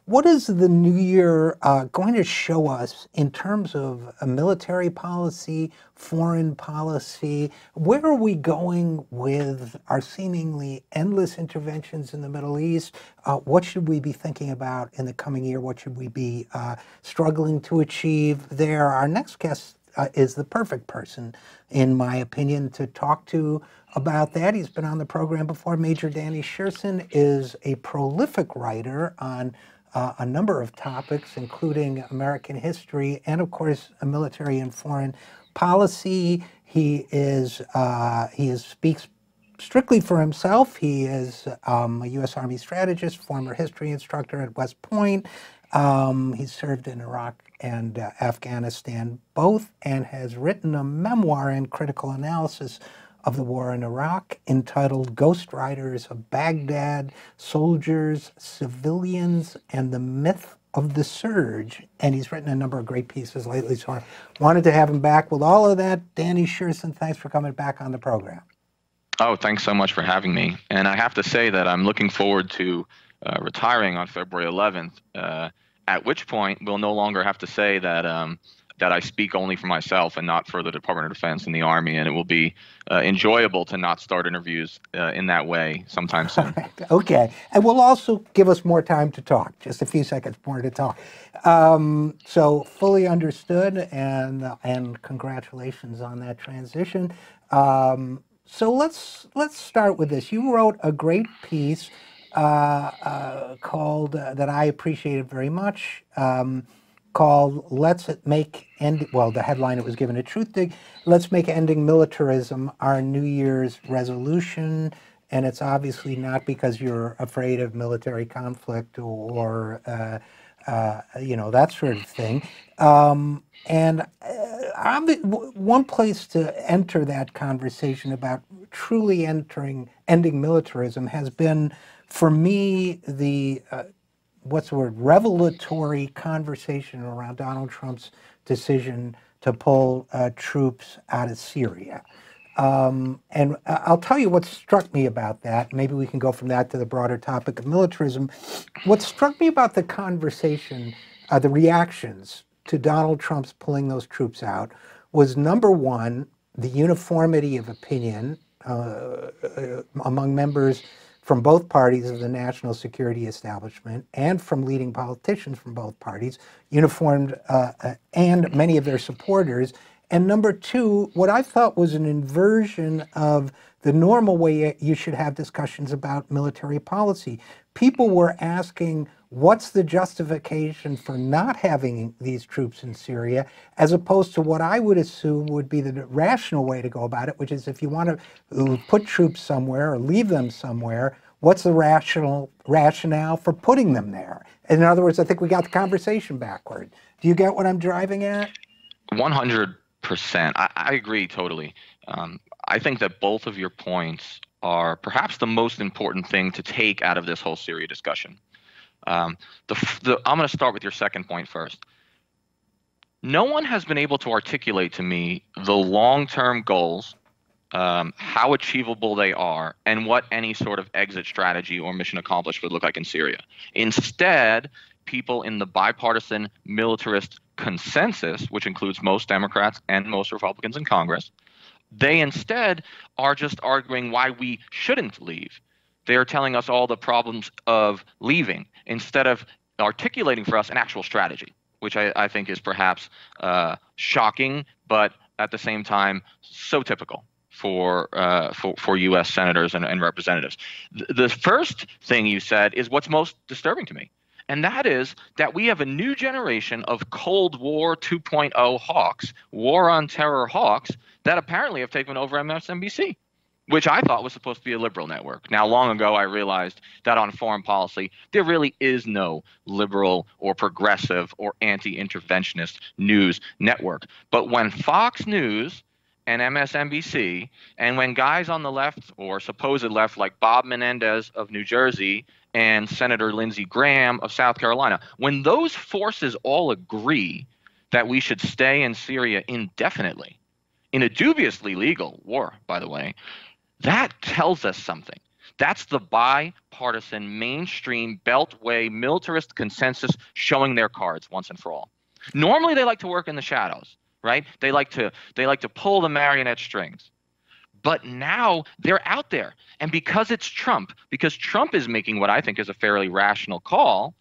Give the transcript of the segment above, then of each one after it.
What is the new year going to show us in terms of a military policy, foreign policy? Where are we going with our seemingly endless interventions in the Middle East? What should we be thinking about in the coming year? What should we be struggling to achieve there? Our next guest is the perfect person, in my opinion, to talk to about that. He's been on the program before. Major Danny Sjursen is a prolific writer on a number of topics, including American history and, of course, military and foreign policy. He speaks strictly for himself. He is a U.S. Army strategist, former history instructor at West Point. He's served in Iraq and Afghanistan both, and has written a memoir and critical analysis of the war in Iraq entitled Ghost Riders of Baghdad, Soldiers, Civilians, and the Myth of the Surge. And he's written a number of great pieces lately, so I wanted to have him back. With all of that, Danny Sjursen, thanks for coming back on the program. Oh, thanks so much for having me. And I have to say that I'm looking forward to retiring on February 11th, at which point we'll no longer have to say that that I speak only for myself and not for the Department of Defense and the Army, and it will be enjoyable to not start interviews in that way sometime soon. Okay, and we'll also give us more time to talk, just a few seconds more to talk. So fully understood, and congratulations on that transition. So let's start with this. You wrote a great piece called that I appreciated very much. Called "Let's Make End." Well, the headline, it was given a truth dig. "Let's make ending militarism our New Year's resolution." And it's obviously not because you're afraid of military conflict or that sort of thing. One place to enter that conversation about truly ending militarism has been, for me, the revelatory conversation around Donald Trump's decision to pull troops out of Syria. And I'll tell you what struck me about that. Maybe we can go from that to the broader topic of militarism. What struck me about the conversation, the reactions to Donald Trump's pulling those troops out, was, number one, the uniformity of opinion among members from both parties of the national security establishment and from leading politicians from both parties, uniformed, and many of their supporters. And number two, what I thought was an inversion of the normal way you should have discussions about military policy. People were asking, what's the justification for not having these troops in Syria, as opposed to what I would assume would be the rational way to go about it, which is, if you want to put troops somewhere or leave them somewhere, what's the rationale for putting them there? In other words, I think we got the conversation backward. Do you get what I'm driving at? 100%. I agree totally. I think that both of your points are perhaps the most important thing to take out of this whole Syria discussion. I'm going to start with your second point first. No one has been able to articulate to me the long-term goals, how achievable they are, and what any sort of exit strategy or mission accomplished would look like in Syria. Instead, people in the bipartisan militarist consensus, which includes most Democrats and most Republicans in Congress, they instead are just arguing why we shouldn't leave. They are telling us all the problems of leaving instead of articulating for us an actual strategy, which I think is perhaps shocking, but at the same time so typical for U.S. senators and representatives. The first thing you said is what's most disturbing to me, and that is that we have a new generation of Cold War 2.0 hawks, war on terror hawks, that apparently have taken over MSNBC, which I thought was supposed to be a liberal network. Now, long ago, I realized that on foreign policy, there really is no liberal or progressive or anti-interventionist news network. But when Fox News and MSNBC, and when guys on the left or supposed left like Bob Menendez of New Jersey and Senator Lindsey Graham of South Carolina, when those forces all agree that we should stay in Syria indefinitely, in a dubiously legal war, by the way, that tells us something. That's the bipartisan, mainstream, beltway, militarist consensus showing their cards once and for all. Normally, they like to work in the shadows, right? They like to pull the marionette strings. But now they're out there. And because it's Trump, because Trump is making what I think is a fairly rational call,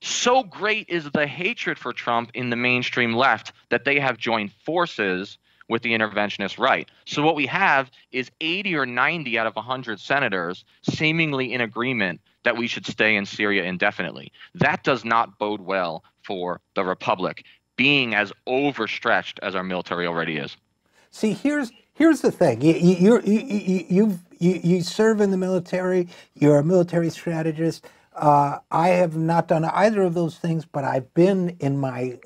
so great is the hatred for Trump in the mainstream left that they have joined forces with the interventionist right. So what we have is 80 or 90 out of 100 senators seemingly in agreement that we should stay in Syria indefinitely. That does not bode well for the Republic, being as overstretched as our military already is. See, here's the thing. You serve in the military. You're a military strategist. I have not done either of those things, but I've been in my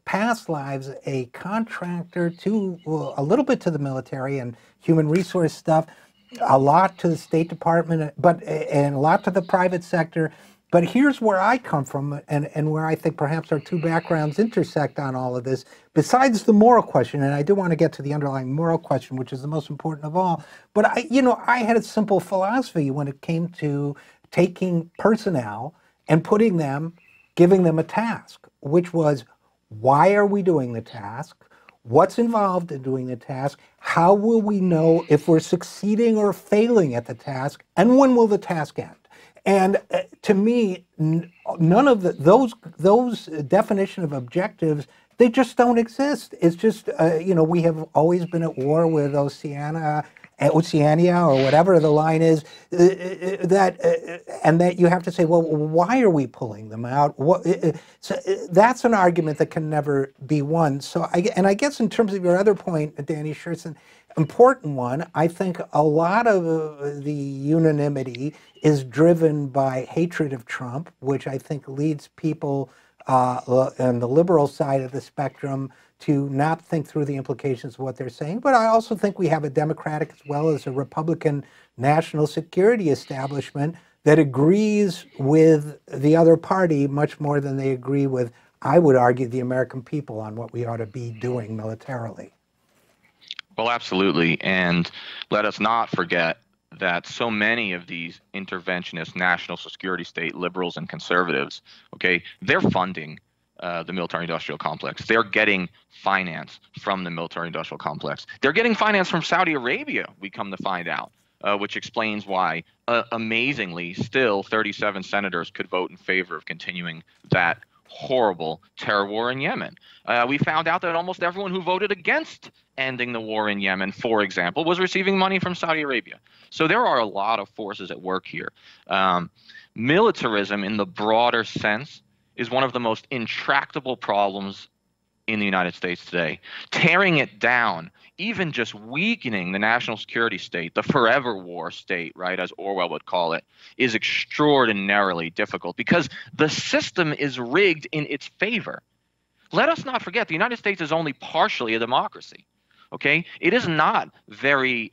past lives a contractor to a little bit to the military and human resource stuff, a lot to the State Department, and a lot to the private sector. But here's where I come from, and where I think perhaps our two backgrounds intersect on all of this, besides the moral question, and I do want to get to the underlying moral question, which is the most important of all. But I had a simple philosophy when it came to taking personnel and giving them a task, which was, why are we doing the task? What's involved in doing the task? How will we know if we're succeeding or failing at the task? And when will the task end? And to me, none of those definition of objectives, they just don't exist. It's just, we have always been at war with Oceania or whatever the line is, and that you have to say, well, why are we pulling them out? So that's an argument that can never be won. So I guess in terms of your other point, Danny Sjursen, important one, I think a lot of the unanimity is driven by hatred of Trump, which I think leads people on the liberal side of the spectrum to not think through the implications of what they're saying. But I also think we have a Democratic as well as a Republican national security establishment that agrees with the other party much more than they agree with, I would argue, the American people on what we ought to be doing militarily. Well, absolutely. And let us not forget that so many of these interventionist national security state liberals and conservatives, okay, they're funding the military-industrial complex. They're getting finance from the military-industrial complex. They're getting finance from Saudi Arabia, we come to find out, which explains why, amazingly, still 37 senators could vote in favor of continuing that horrible terror war in Yemen. We found out that almost everyone who voted against ending the war in Yemen, for example, was receiving money from Saudi Arabia. So there are a lot of forces at work here. Militarism, in the broader sense, is one of the most intractable problems in the United States today. Tearing it down, even just weakening the national security state, the forever war state, right, as Orwell would call it, is extraordinarily difficult because the system is rigged in its favor. Let us not forget, the United States is only partially a democracy, okay? It is not very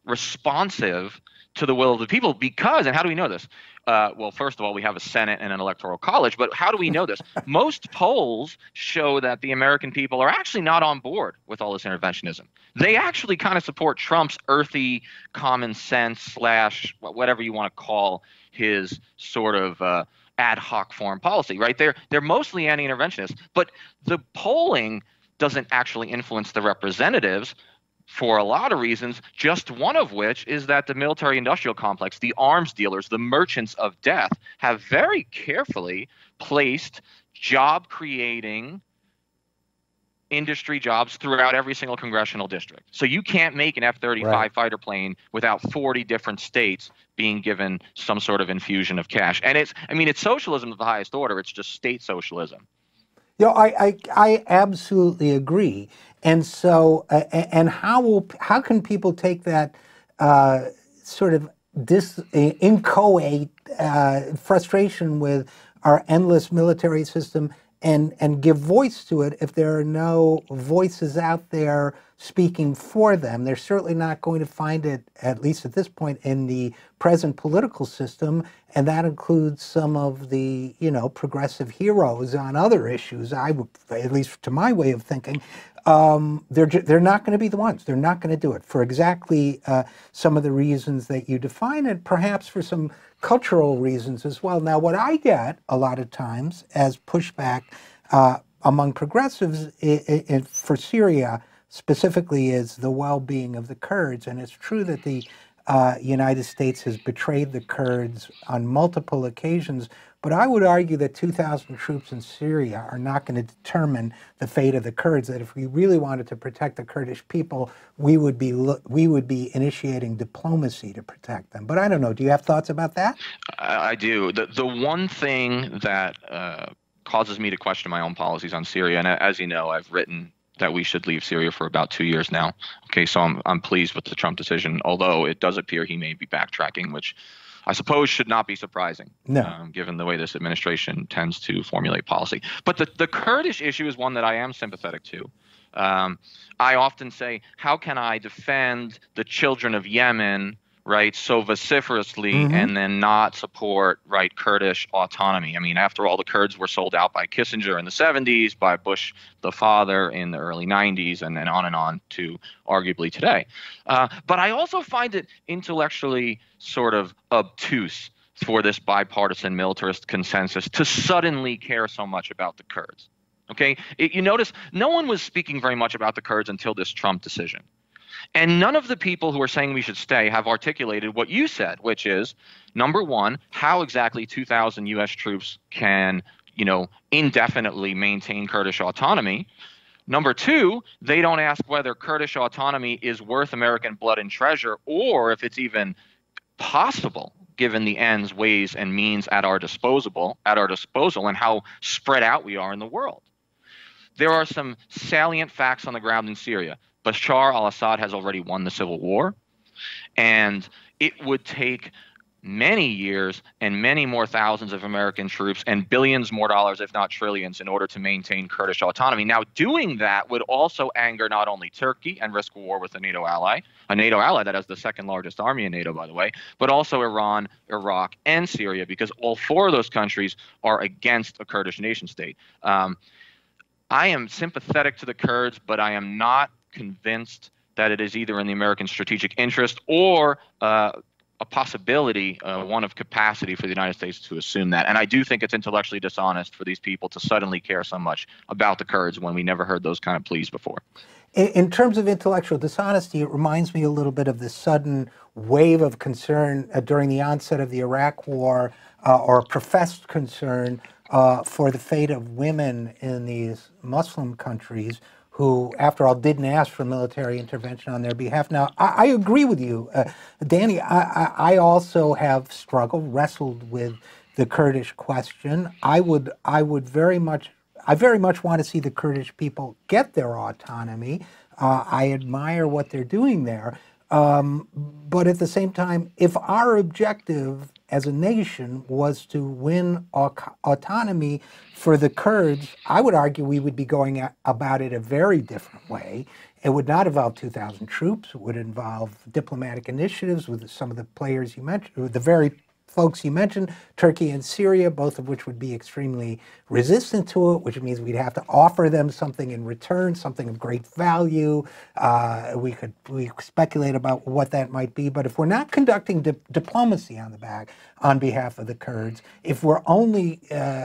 responsive to the will of the people because, and how do we know this? Well, first of all, we have a Senate and an electoral college, but how do we know this? Most polls show that the American people are actually not on board with all this interventionism. They actually kind of support Trump's earthy common sense / whatever you want to call his sort of ad hoc foreign policy, right? They're mostly anti-interventionist, but the polling doesn't actually influence the representatives for a lot of reasons, just one of which is that the military-industrial complex, the arms dealers, the merchants of death, have very carefully placed job-creating industry jobs throughout every single congressional district. So you can't make an F-35 fighter plane without 40 different states being given some sort of infusion of cash. And it's socialism of the highest order. It's just state socialism. I absolutely agree. And so, and how can people take that sort of inchoate frustration with our endless military system and give voice to it if there are no voices out there speaking for them? They're certainly not going to find it, at least at this point, in the present political system, and that includes some of the, progressive heroes on other issues, at least to my way of thinking. they're not going to be the ones. They're not going to do it for exactly some of the reasons that you define, and perhaps for some cultural reasons as well. Now, what I get a lot of times as pushback among progressives for Syria specifically is the well-being of the Kurds, and it's true that the United States has betrayed the Kurds on multiple occasions, but I would argue that 2,000 troops in Syria are not going to determine the fate of the Kurds, that if we really wanted to protect the Kurdish people, we would be initiating diplomacy to protect them. But I don't know. Do you have thoughts about that? I do. The one thing that causes me to question my own policies on Syria, and as you know, I've written that we should leave Syria for about 2 years now. Okay, so I'm pleased with the Trump decision, although it does appear he may be backtracking, which I suppose should not be surprising, given the way this administration tends to formulate policy. But the Kurdish issue is one that I am sympathetic to. I often say, how can I defend the children of Yemen, right, so vociferously and then not support, right, Kurdish autonomy? I mean, after all, the Kurds were sold out by Kissinger in the 70s, by Bush the father in the early 90s, and then on to arguably today. But I also find it intellectually sort of obtuse for this bipartisan militarist consensus to suddenly care so much about the Kurds. Okay, you notice no one was speaking very much about the Kurds until this Trump decision. And none of the people who are saying we should stay have articulated what you said, which is, number one, how exactly 2,000 U.S. troops can, indefinitely maintain Kurdish autonomy. Number two, they don't ask whether Kurdish autonomy is worth American blood and treasure, or if it's even possible, given the ends, ways, and means at our disposal, and how spread out we are in the world. There are some salient facts on the ground in Syria. Bashar al-Assad has already won the civil war, and it would take many years and many more thousands of American troops and billions more dollars, if not trillions, in order to maintain Kurdish autonomy. Now, doing that would also anger not only Turkey and risk war with a NATO ally that has the second largest army in NATO, by the way, but also Iran, Iraq, and Syria, because all four of those countries are against a Kurdish nation state. I am sympathetic to the Kurds, but I am not convinced that it is either in the American strategic interest or a possibility, one of capacity for the United States to assume that. And I do think it's intellectually dishonest for these people to suddenly care so much about the Kurds when we never heard those kind of pleas before. In terms of intellectual dishonesty, it reminds me a little bit of the sudden wave of concern during the onset of the Iraq War, or professed concern for the fate of women in these Muslim countries, who, after all, didn't ask for military intervention on their behalf. Now, I agree with you, Danny. I also have wrestled with the Kurdish question. I very much want to see the Kurdish people get their autonomy. I admire what they're doing there. But at the same time, if our objective as a nation was to win autonomy for the Kurds, I would argue we would be going about it a very different way. It would not involve 2,000 troops. It would involve diplomatic initiatives with some of the players you mentioned, the very folks you mentioned, Turkey and Syria, both of which would be extremely resistant to it, which means we'd have to offer them something in return, something of great value. We speculate about what that might be, but if we're not conducting diplomacy on behalf of the Kurds, if we're only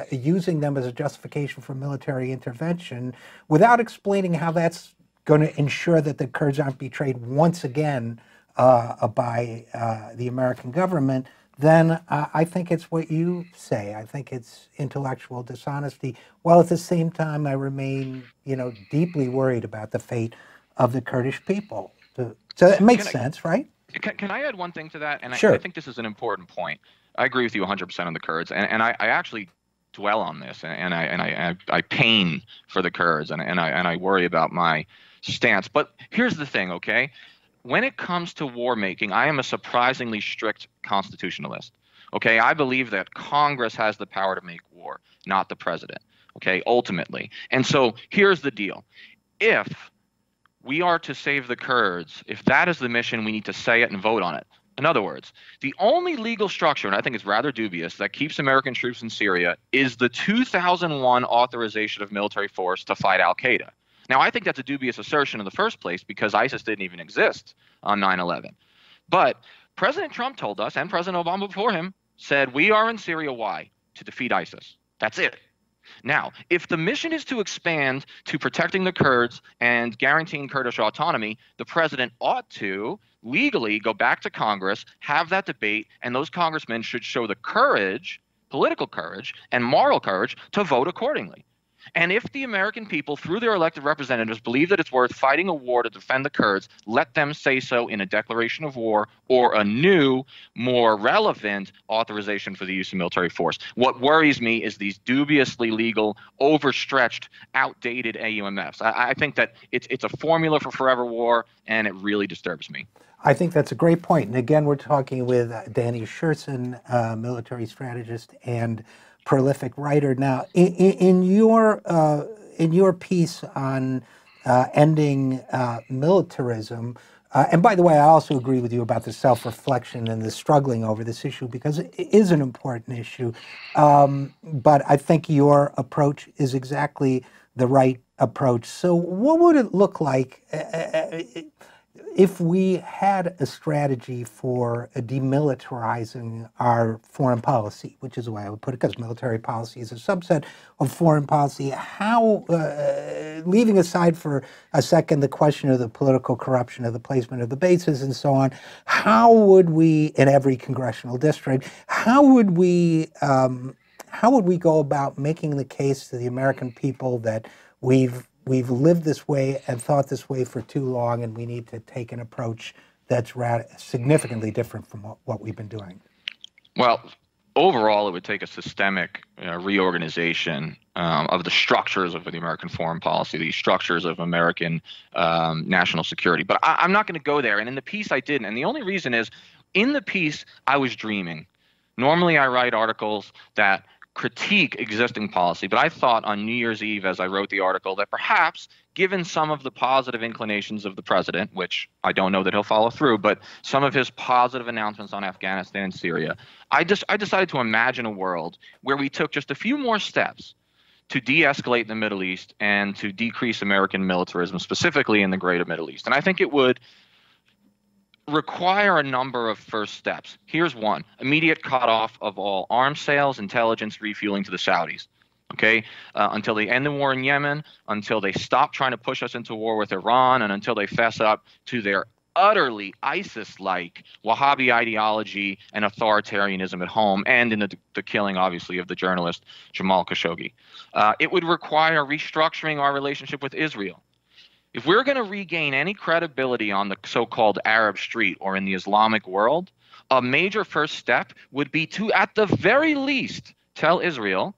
using them as a justification for military intervention, without explaining how that's going to ensure that the Kurds aren't betrayed once again by the American government, then I think it's what you say. I think it's intellectual dishonesty, while at the same time I remain, deeply worried about the fate of the Kurdish people. So it makes sense, right? Can I add one thing to that? And sure. I think this is an important point. I agree with you 100% on the Kurds, and I actually dwell on this, and I pain for the Kurds, and I worry about my stance. But here's the thing, okay? When it comes to war making, I am a surprisingly strict constitutionalist. Okay, I believe that Congress has the power to make war, not the president. Okay, ultimately. And so here's the deal. If we are to save the Kurds, if that is the mission, we need to say it and vote on it. In other words, the only legal structure, and I think it's rather dubious, that keeps American troops in Syria is the 2001 authorization of military force to fight al-Qaeda. Now, I think that's a dubious assertion in the first place because ISIS didn't even exist on 9/11. But President Trump told us, and President Obama before him, said we are in Syria. Why? To defeat ISIS. That's it. Now, if the mission is to expand to protecting the Kurds and guaranteeing Kurdish autonomy, the president ought to legally go back to Congress, have that debate, and those congressmen should show the courage, political courage, and moral courage to vote accordingly. And if the American people, through their elected representatives, believe that it's worth fighting a war to defend the Kurds, let them say so in a declaration of war or a new, more relevant authorization for the use of military force. What worries me is these dubiously legal, overstretched, outdated AUMFs. I think that it's a formula for forever war, and it really disturbs me. I think that's a great point. And again, we're talking with Danny Sjursen, military strategist and prolific writer. Now, in your piece on ending militarism, and by the way, I also agree with you about the self-reflection and the struggling over this issue because it is an important issue. But I think your approach is exactly the right approach. So what would it look like if we had a strategy for demilitarizing our foreign policy, which is the way I would put it, because military policy is a subset of foreign policy? How, leaving aside for a second the question of the political corruption of the placement of the bases and so on, how would we, in every congressional district, how would we go about making the case to the American people that we've lived this way and thought this way for too long, and we need to take an approach that's significantly different from what we've been doing? Well, overall, it would take a systemic reorganization of the structures of the American foreign policy, the structures of American national security. But I'm not going to go there. And in the piece, I didn't. And the only reason is, in the piece, I was dreaming. Normally, I write articles that critique existing policy, but I thought on New Year's Eve, as I wrote the article, that perhaps, given some of the positive inclinations of the president, which I don't know that he'll follow through, but some of his positive announcements on Afghanistan and Syria, I decided to imagine a world where we took just a few more steps to de-escalate the Middle East and to decrease American militarism, specifically in the greater Middle East. And I think it would require a number of first steps. Here's one: immediate cutoff of all arms sales, intelligence, refueling to the Saudis. Okay, until they end the war in Yemen, until they stop trying to push us into war with Iran, and until they fess up to their utterly ISIS-like Wahhabi ideology and authoritarianism at home, and in the killing, obviously, of the journalist Jamal Khashoggi. It would require restructuring our relationship with Israel. If we're going to regain any credibility on the so-called Arab street or in the Islamic world, a major first step would be to, at the very least, tell Israel,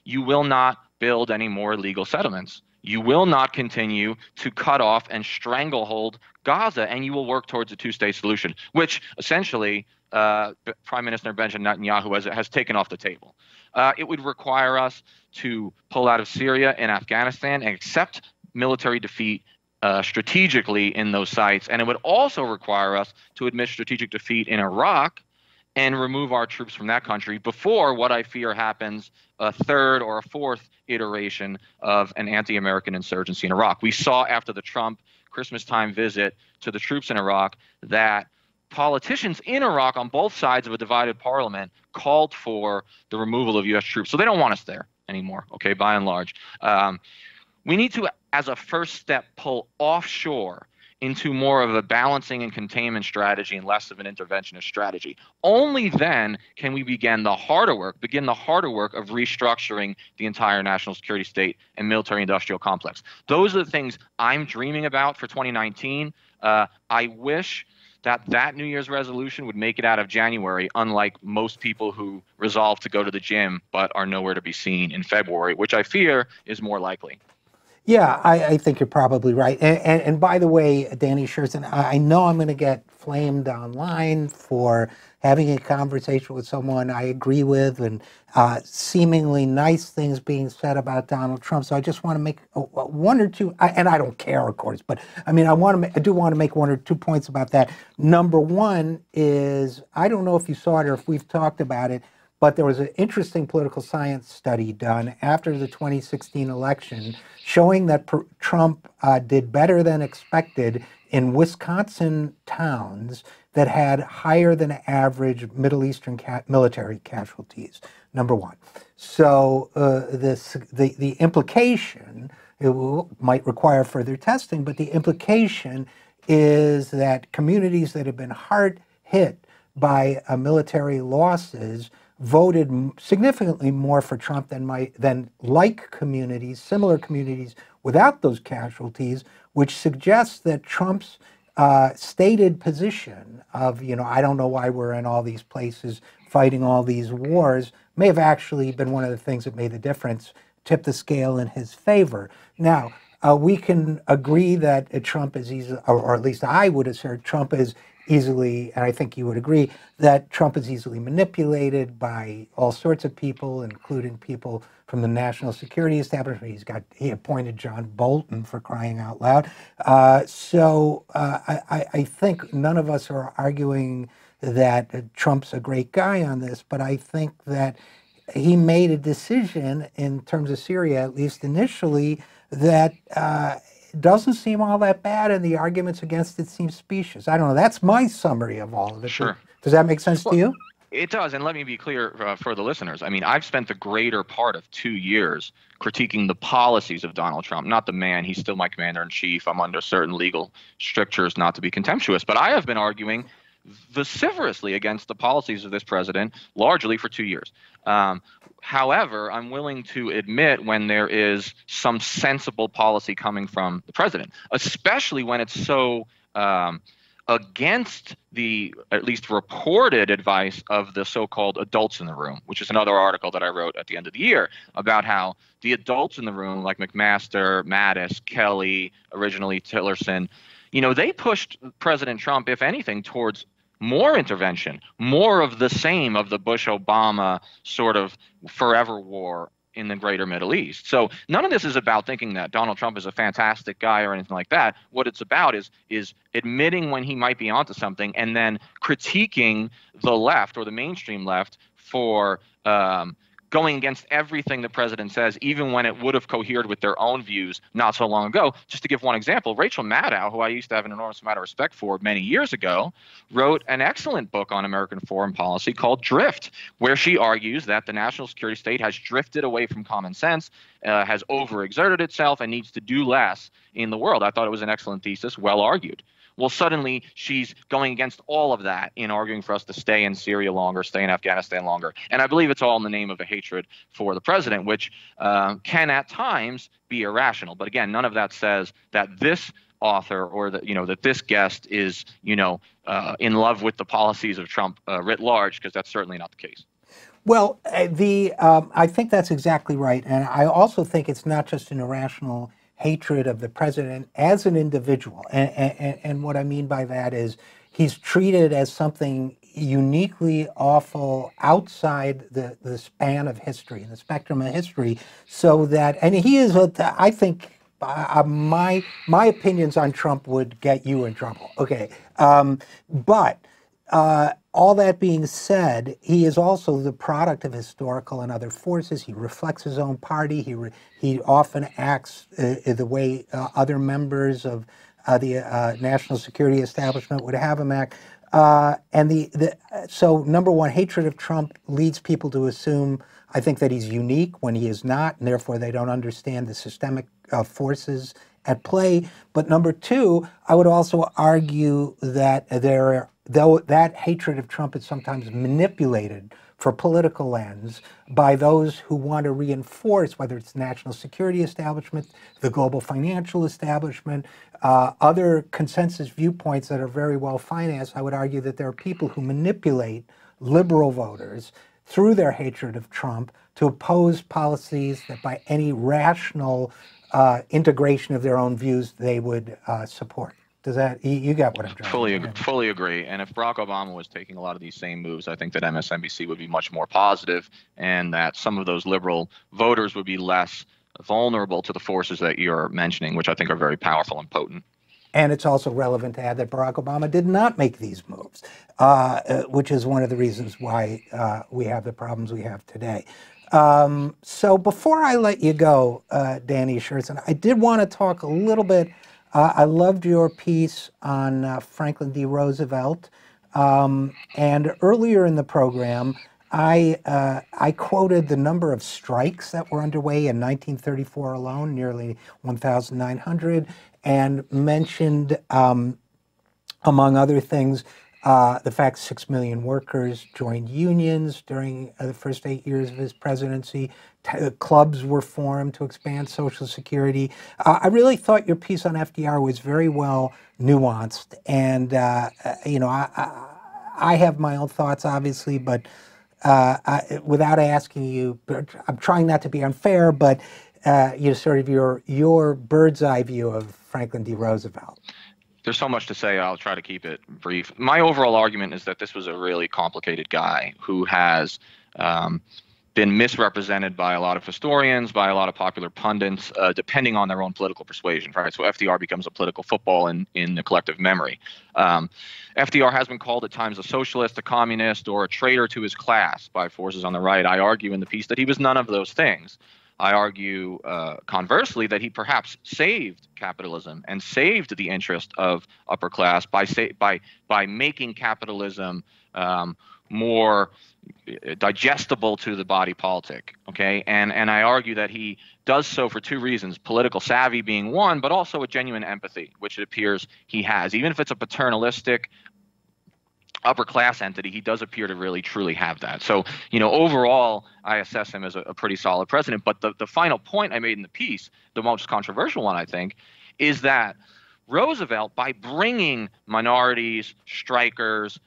you will not build any more illegal settlements. You will not continue to cut off and stranglehold Gaza, and you will work towards a two-state solution, which essentially Prime Minister Benjamin Netanyahu has taken off the table. It would require us to pull out of Syria and Afghanistan and accept military defeat strategically in those sites. And it would also require us to admit strategic defeat in Iraq and remove our troops from that country before what I fear happens, a third or a fourth iteration of an anti-American insurgency in Iraq. We saw after the Trump Christmas time visit to the troops in Iraq that politicians in Iraq on both sides of a divided parliament called for the removal of U.S. troops. So they don't want us there anymore, okay, by and large. We need to, as a first step, pull offshore into more of a balancing and containment strategy and less of an interventionist strategy. Only then can we begin the harder work of restructuring the entire national security state and military-industrial complex. Those are the things I'm dreaming about for 2019. I wish that New Year's resolution would make it out of January, unlike most people who resolve to go to the gym but are nowhere to be seen in February, which I fear is more likely. Yeah, I think you're probably right. And by the way, Danny Sjursen, I know I'm going to get flamed online for having a conversation with someone I agree with and seemingly nice things being said about Donald Trump. So I just want to make one or two, and I don't care, of course, but I mean, I do want to make one or 2 points about that. Number one is, I don't know if you saw it or if we've talked about it, but there was an interesting political science study done after the 2016 election showing that Trump did better than expected in Wisconsin towns that had higher than average Middle Eastern military casualties, number one. So the implication, it might require further testing, but the implication is that communities that have been hard hit by military losses voted significantly more for Trump than like communities, similar communities without those casualties, which suggests that Trump's stated position of, I don't know why we're in all these places fighting all these wars, may have actually been one of the things that made the difference, tip the scale in his favor. Now, we can agree that Trump is easily, or at least I would assert Trump is easily, and I think you would agree, that Trump is easily manipulated by all sorts of people, including people from the national security establishment. He appointed John Bolton, for crying out loud. So I think none of us are arguing that Trump's a great guy on this, but I think that he made a decision in terms of Syria, at least initially, that doesn't seem all that bad, and the arguments against it seem specious. I don't know. That's my summary of all of it. Sure. Does that make sense to you? It does, and let me be clear for the listeners. I mean, I've spent the greater part of 2 years critiquing the policies of Donald Trump, not the man. He's still my commander-in-chief. I'm under certain legal strictures not to be contemptuous, but I have been arguing vociferously against the policies of this president largely for 2 years. However, I'm willing to admit when there is some sensible policy coming from the president, especially when it's so against the at least reported advice of the so-called adults in the room, which is another article that I wrote at the end of the year about how the adults in the room, like McMaster, Mattis, Kelly, originally Tillerson, they pushed President Trump, if anything, towards more intervention, more of the same of the Bush-Obama sort of forever war in the greater Middle East. So none of this is about thinking that Donald Trump is a fantastic guy or anything like that. What it's about is admitting when he might be onto something and then critiquing the left or the mainstream left for going against everything the president says, even when it would have cohered with their own views not so long ago. Just to give one example, Rachel Maddow, who I used to have an enormous amount of respect for many years ago, wrote an excellent book on American foreign policy called Drift, where she argues that the national security state has drifted away from common sense, has overexerted itself, and needs to do less in the world. I thought it was an excellent thesis, well argued. Well, suddenly she's going against all of that in arguing for us to stay in Syria longer, stay in Afghanistan longer. And I believe it's all in the name of a hatred for the president, which can at times be irrational. But again, none of that says that this author or that, that this guest is, in love with the policies of Trump writ large, because that's certainly not the case. Well, I think that's exactly right. And I also think it's not just an irrational hatred of the president as an individual. And what I mean by that is he's treated as something uniquely awful outside the span of history, the spectrum of history, so that, and he is, I think, my opinions on Trump would get you in trouble. Okay. But all that being said, he is also the product of historical and other forces. He reflects his own party. He often acts the way other members of the national security establishment would have him act. So number one, hatred of Trump leads people to assume, I think, that he's unique when he is not, and therefore they don't understand the systemic forces at play. But number two, I would also argue that though that hatred of Trump is sometimes manipulated for political ends by those who want to reinforce, whether it's the national security establishment, the global financial establishment, other consensus viewpoints that are very well financed, I would argue that there are people who manipulate liberal voters through their hatred of Trump to oppose policies that by any rational integration of their own views they would support. Does that, you got what I'm trying to say? Fully agree. And if Barack Obama was taking a lot of these same moves, I think that MSNBC would be much more positive, and that some of those liberal voters would be less vulnerable to the forces that you're mentioning, which I think are very powerful and potent. And it's also relevant to add that Barack Obama did not make these moves, which is one of the reasons why we have the problems we have today. So before I let you go, Danny Sjursen, I did want to talk a little bit. I loved your piece on Franklin D. Roosevelt. And earlier in the program, I quoted the number of strikes that were underway in 1934 alone, nearly 1,900, and mentioned, among other things, the fact 6 million workers joined unions during the first 8 years of his presidency. Clubs were formed to expand Social Security. I really thought your piece on FDR was very well nuanced, and you know, I have my own thoughts, obviously, but without asking you, I'm trying not to be unfair, but you know, sort of your bird's eye view of Franklin D. Roosevelt. There's so much to say. I'll try to keep it brief. My overall argument is that this was a really complicated guy who has been misrepresented by a lot of historians, by a lot of popular pundits, depending on their own political persuasion, right? So FDR becomes a political football in the collective memory. FDR has been called at times a socialist, a communist, or a traitor to his class by forces on the right. I argue in the piece that he was none of those things. I argue, conversely, that he perhaps saved capitalism and saved the interest of upper class by making capitalism more digestible to the body politic. Okay, and I argue that he does so for two reasons: political savvy being one, but also a genuine empathy, which it appears he has. Even if it's a paternalistic upper class entity, he does appear to really truly have that. So, you know, overall, I assess him as a pretty solid president. But the final point I made in the piece, the most controversial one, I think, is that Roosevelt, by bringing minorities, strikers,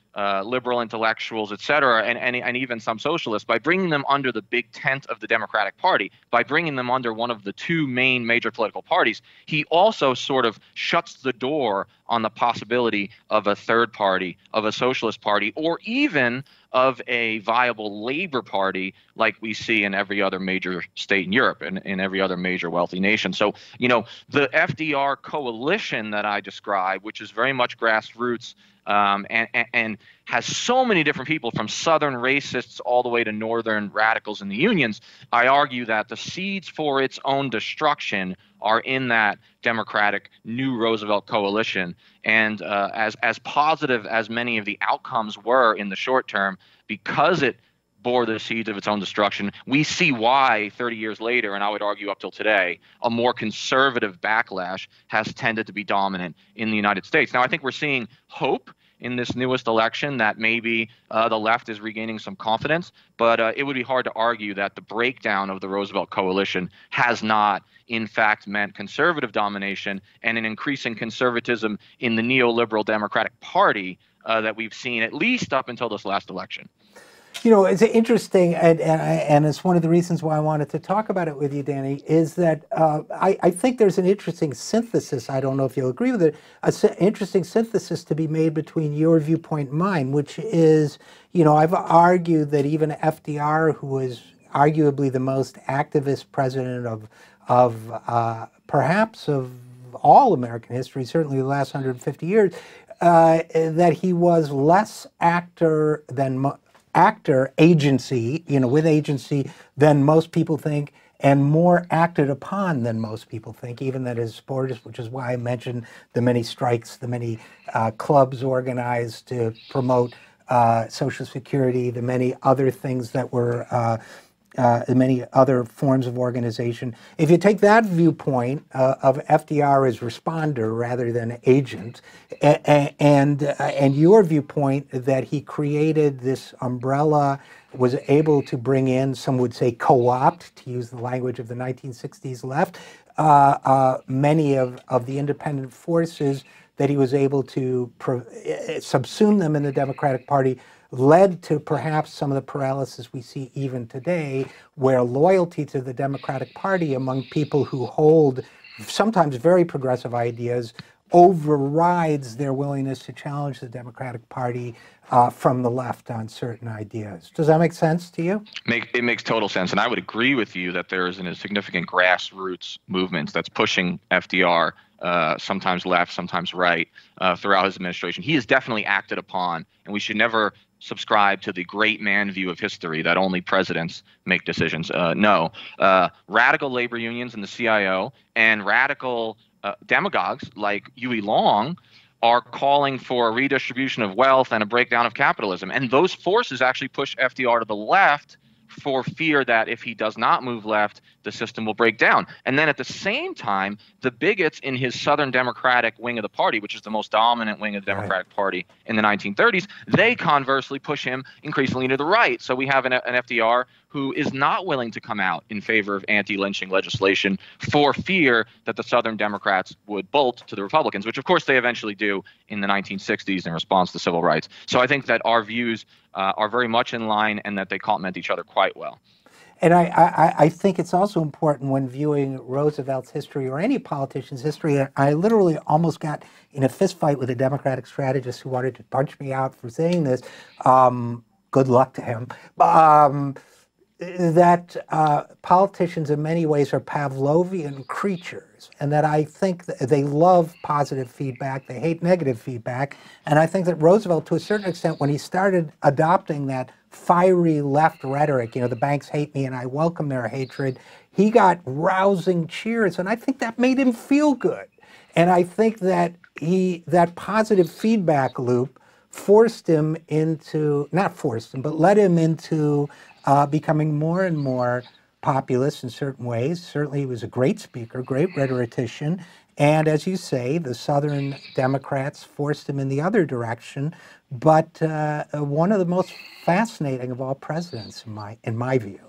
liberal intellectuals, et cetera, and even some socialists, by bringing them under the big tent of the Democratic Party, by bringing them under one of the two main major political parties, he also sort of shuts the door on the possibility of a third party, of a socialist party, or even of a viable labor party like we see in every other major state in Europe and in every other major wealthy nation. So, you know, the FDR coalition that I describe, which is very much grassroots, and has so many different people, from Southern racists all the way to Northern radicals in the unions, I argue that the seeds for its own destruction are in that Democratic New Roosevelt coalition. And as positive as many of the outcomes were in the short term, because it bore the seeds of its own destruction, we see why 30 years later, and I would argue up till today, a more conservative backlash has tended to be dominant in the United States. Now, I think we're seeing hope in this newest election that maybe the left is regaining some confidence, but it would be hard to argue that the breakdown of the Roosevelt coalition has not, in fact, meant conservative domination and an increasing conservatism in the neoliberal Democratic Party that we've seen at least up until this last election. You know, it's interesting, and it's one of the reasons why I wanted to talk about it with you, Danny, is that I think there's an interesting synthesis, I don't know if you'll agree with it, an interesting synthesis to be made between your viewpoint and mine, which is, you know, I've argued that even FDR, who was arguably the most activist president of perhaps of all American history, certainly the last 150 years, that he was less agency, you know, with agency than most people think, and more acted upon than most people think, even that his supporters, which is why I mentioned the many strikes, the many clubs organized to promote Social Security, the many other things that were many other forms of organization. If you take that viewpoint of FDR as responder rather than agent, and your viewpoint that he created this umbrella, was able to bring in, some would say co-opt, to use the language of the 1960s left, many of the independent forces, that he was able to subsume them in the Democratic Party, led to perhaps some of the paralysis we see even today, where loyalty to the Democratic Party among people who hold sometimes very progressive ideas overrides their willingness to challenge the Democratic Party from the left on certain ideas. Does that make sense to you? It makes total sense, and I would agree with you that there is a significant grassroots movement that's pushing FDR sometimes left, sometimes right, throughout his administration. He is definitely acted upon, and we should never subscribe to the great man view of history that only presidents make decisions. No. Radical labor unions in the CIO and radical demagogues like Huey Long are calling for a redistribution of wealth and a breakdown of capitalism. And those forces actually push FDR to the left for fear that if he does not move left, the system will break down. And then at the same time, the bigots in his Southern Democratic wing of the party, which is the most dominant wing of the Democratic Party in the 1930s, they conversely push him increasingly to the right. So we have an FDR who is not willing to come out in favor of anti-lynching legislation for fear that the Southern Democrats would bolt to the Republicans, which of course they eventually do in the 1960s in response to civil rights. So I think that our views are very much in line and that they complement each other quite well. And I think it's also important when viewing Roosevelt's history or any politician's history. I literally almost got in a fist fight with a Democratic strategist who wanted to punch me out for saying this. Good luck to him. That politicians in many ways are Pavlovian creatures, and that I think that they love positive feedback, they hate negative feedback. And I think that Roosevelt, to a certain extent, when he started adopting that fiery left rhetoric, you know, the banks hate me and I welcome their hatred, he got rousing cheers, and I think that made him feel good. And I think that that positive feedback loop forced him into, not forced him, but led him into becoming more and more populist in certain ways. Certainly he was a great speaker, great rhetorician. And as you say, the Southern Democrats forced him in the other direction. But one of the most fascinating of all presidents, in my view.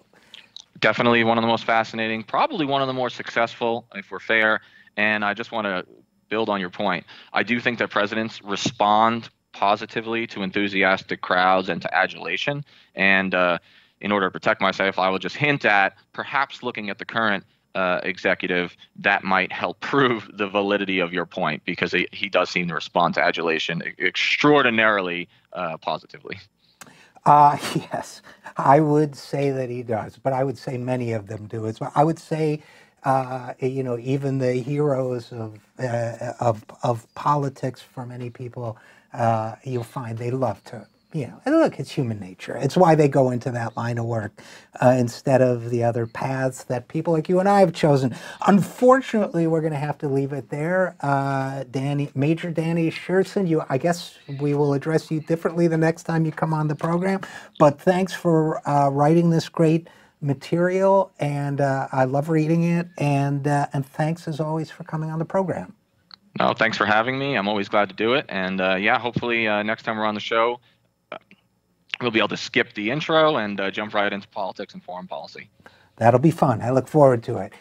Definitely one of the most fascinating, probably one of the more successful, if we're fair. And I just want to build on your point. I do think that presidents respond positively to enthusiastic crowds and to adulation. And in order to protect myself, I will just hint at perhaps looking at the current executive, that might help prove the validity of your point, because he does seem to respond to adulation extraordinarily positively. Yes, I would say that he does, but I would say many of them do as well. I would say, you know, even the heroes of politics for many people, you'll find they love to, you know, and look, it's human nature. It's why they go into that line of work instead of the other paths that people like you and I have chosen. Unfortunately, we're going to have to leave it there. Major Danny Sjursen, I guess we will address you differently the next time you come on the program. But thanks for writing this great material, and I love reading it. And thanks as always for coming on the program. No, thanks for having me. I'm always glad to do it. And yeah, hopefully next time we're on the show, we'll be able to skip the intro and jump right into politics and foreign policy. That'll be fun. I look forward to it.